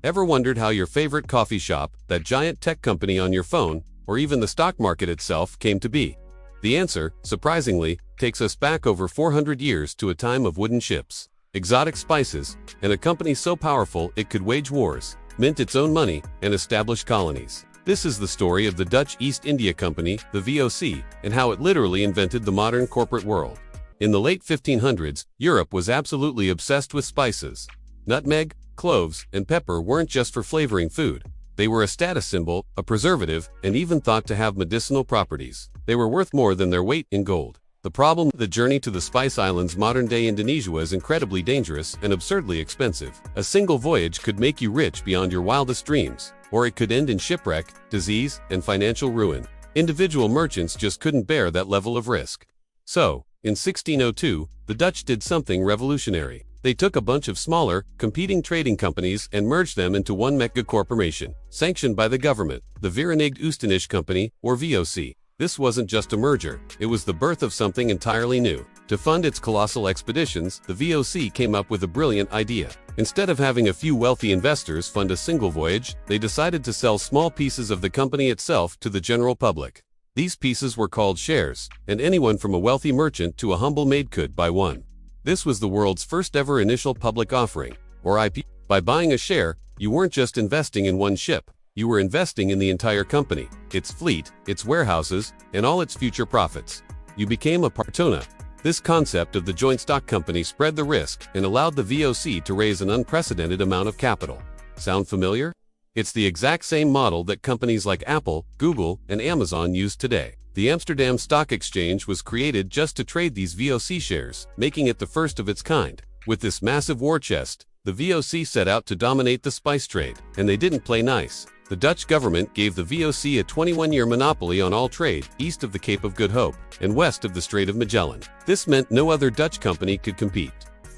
Ever wondered how your favorite coffee shop, that giant tech company on your phone, or even the stock market itself came to be? The answer, surprisingly, takes us back over 400 years to a time of wooden ships, exotic spices, and a company so powerful it could wage wars, mint its own money, and establish colonies. This is the story of the Dutch East India Company, the VOC, and how it literally invented the modern corporate world. In the late 1500s, Europe was absolutely obsessed with spices. Nutmeg, cloves, and pepper weren't just for flavoring food. They were a status symbol, a preservative, and even thought to have medicinal properties. They were worth more than their weight in gold. The problem: the journey to the Spice Islands, modern-day Indonesia, was incredibly dangerous and absurdly expensive. A single voyage could make you rich beyond your wildest dreams, or it could end in shipwreck, disease, and financial ruin. Individual merchants just couldn't bear that level of risk. So, in 1602, the Dutch did something revolutionary. They took a bunch of smaller, competing trading companies and merged them into one mega corporation, sanctioned by the government, the Verenigd Oostenrijksche Company, or VOC. This wasn't just a merger, it was the birth of something entirely new. To fund its colossal expeditions, the VOC came up with a brilliant idea. Instead of having a few wealthy investors fund a single voyage, they decided to sell small pieces of the company itself to the general public. These pieces were called shares, and anyone from a wealthy merchant to a humble maid could buy one. This was the world's first ever initial public offering, or IPO. By buying a share, you weren't just investing in one ship, you were investing in the entire company, its fleet, its warehouses, and all its future profits. You became a part owner. This concept of the joint stock company spread the risk and allowed the VOC to raise an unprecedented amount of capital. Sound familiar? It's the exact same model that companies like Apple, Google, and Amazon use today. The Amsterdam Stock Exchange was created just to trade these VOC shares, making it the first of its kind. With this massive war chest, the VOC set out to dominate the spice trade, and they didn't play nice. The Dutch government gave the VOC a 21-year monopoly on all trade east of the Cape of Good Hope and west of the Strait of Magellan. This meant no other Dutch company could compete.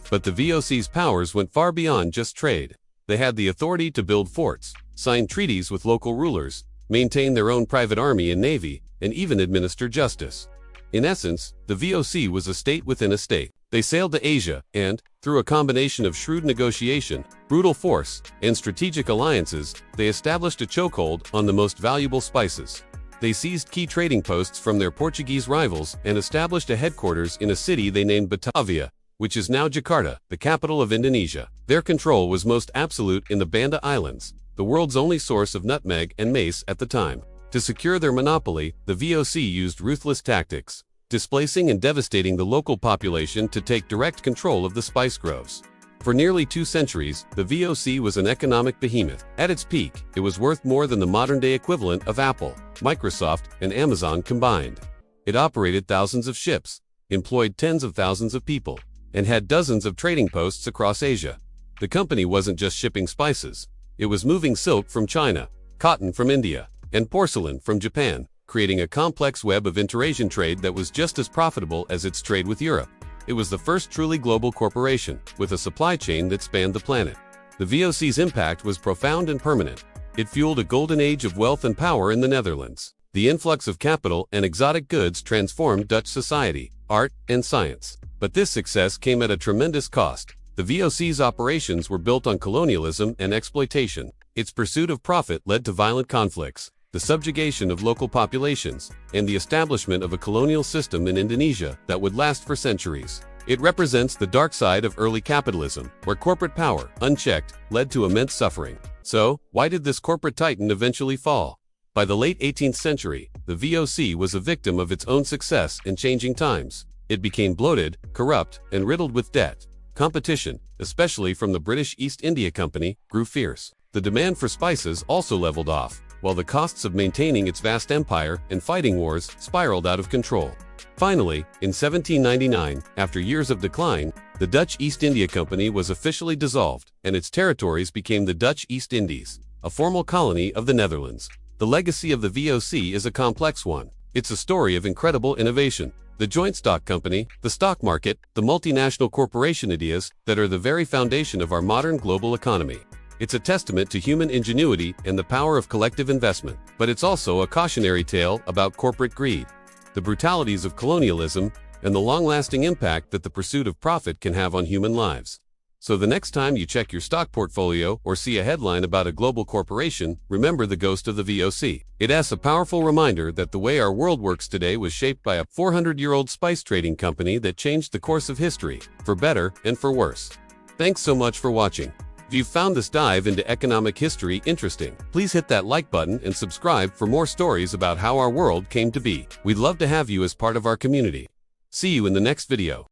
But the VOC's powers went far beyond just trade. They had the authority to build forts, sign treaties with local rulers, maintain their own private army and navy, and even administer justice. In essence, the VOC was a state within a state. They sailed to Asia and, through a combination of shrewd negotiation, brutal force, and strategic alliances, they established a chokehold on the most valuable spices. They seized key trading posts from their Portuguese rivals and established a headquarters in a city they named Batavia, which is now Jakarta, the capital of Indonesia. Their control was most absolute in the Banda Islands, the world's only source of nutmeg and mace at the time. To secure their monopoly, the VOC used ruthless tactics, displacing and devastating the local population to take direct control of the spice groves. For nearly 2 centuries, the VOC was an economic behemoth. At its peak, it was worth more than the modern-day equivalent of Apple, Microsoft, and Amazon combined. It operated thousands of ships, employed tens of thousands of people, and had dozens of trading posts across Asia. The company wasn't just shipping spices. It was moving silk from China, cotton from India, and porcelain from Japan, creating a complex web of inter-Asian trade that was just as profitable as its trade with Europe. It was the first truly global corporation, with a supply chain that spanned the planet. The VOC's impact was profound and permanent. It fueled a golden age of wealth and power in the Netherlands. The influx of capital and exotic goods transformed Dutch society, art, and science. But this success came at a tremendous cost. The VOC's operations were built on colonialism and exploitation. Its pursuit of profit led to violent conflicts, the subjugation of local populations, and the establishment of a colonial system in Indonesia that would last for centuries. It represents the dark side of early capitalism, where corporate power, unchecked, led to immense suffering. So, why did this corporate titan eventually fall? By the late 18th century, the VOC was a victim of its own success and changing times. It became bloated, corrupt, and riddled with debt. Competition, especially from the British East India Company, grew fierce. The demand for spices also leveled off, while the costs of maintaining its vast empire and fighting wars spiraled out of control. Finally, in 1799, after years of decline, the Dutch East India Company was officially dissolved, and its territories became the Dutch East Indies, a formal colony of the Netherlands. The legacy of the VOC is a complex one. It's a story of incredible innovation. The joint stock company, the stock market, the multinational corporation ideas that are the very foundation of our modern global economy. It's a testament to human ingenuity and the power of collective investment. But it's also a cautionary tale about corporate greed, the brutalities of colonialism, and the long-lasting impact that the pursuit of profit can have on human lives. So the next time you check your stock portfolio or see a headline about a global corporation, remember the ghost of the VOC. It's a powerful reminder that the way our world works today was shaped by a 400-year-old spice trading company that changed the course of history, for better and for worse. Thanks so much for watching. If you found this dive into economic history interesting, please hit that like button and subscribe for more stories about how our world came to be. We'd love to have you as part of our community. See you in the next video.